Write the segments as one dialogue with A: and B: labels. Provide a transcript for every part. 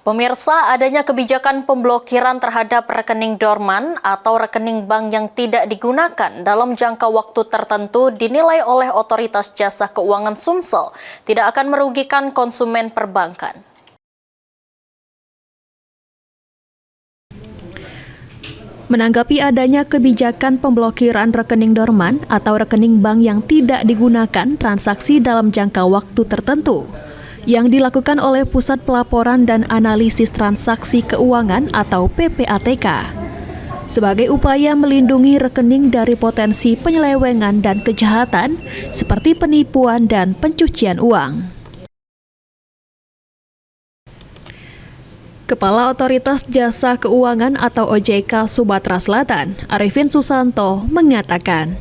A: Pemirsa, adanya kebijakan pemblokiran terhadap rekening dorman atau rekening bank yang tidak digunakan dalam jangka waktu tertentu dinilai oleh Otoritas Jasa Keuangan Sumsel tidak akan merugikan konsumen perbankan.
B: Menanggapi adanya kebijakan pemblokiran rekening dorman atau rekening bank yang tidak digunakan transaksi dalam jangka waktu tertentu, yang dilakukan oleh Pusat Pelaporan dan Analisis Transaksi Keuangan atau PPATK, sebagai upaya melindungi rekening dari potensi penyelewengan dan kejahatan seperti penipuan dan pencucian uang. Kepala Otoritas Jasa Keuangan atau OJK Sumatera Selatan, Arifin Susanto, mengatakan,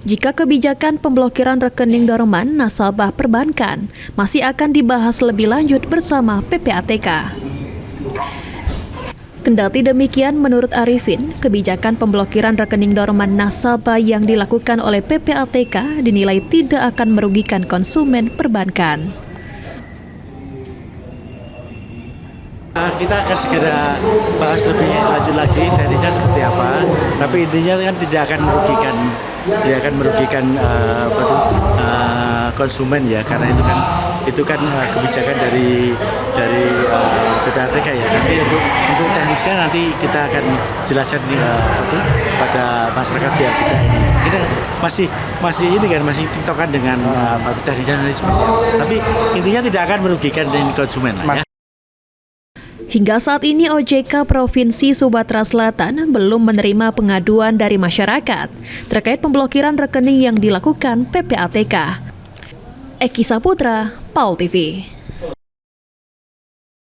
B: jika kebijakan pemblokiran rekening dorman nasabah perbankan masih akan dibahas lebih lanjut bersama PPATK. Kendati demikian, menurut Arifin, kebijakan pemblokiran rekening dorman nasabah yang dilakukan oleh PPATK dinilai tidak akan merugikan konsumen perbankan.
C: Kita akan segera bahas lebih lanjut lagi tekniknya seperti apa, tapi intinya kan tidak akan merugikan konsumen ya, karena itu kan kebijakan dari PPATK ya. Nanti untuk teknisnya nanti kita akan jelaskan pada masyarakat biar kita masih tiktokan dengan teknisnya nanti seperti apa. Tapi intinya tidak akan merugikan konsumen lah ya.
B: Hingga saat ini OJK Provinsi Sumatera Selatan belum menerima pengaduan dari masyarakat terkait pemblokiran rekening yang dilakukan PPATK. Eki Saputra, PAL TV.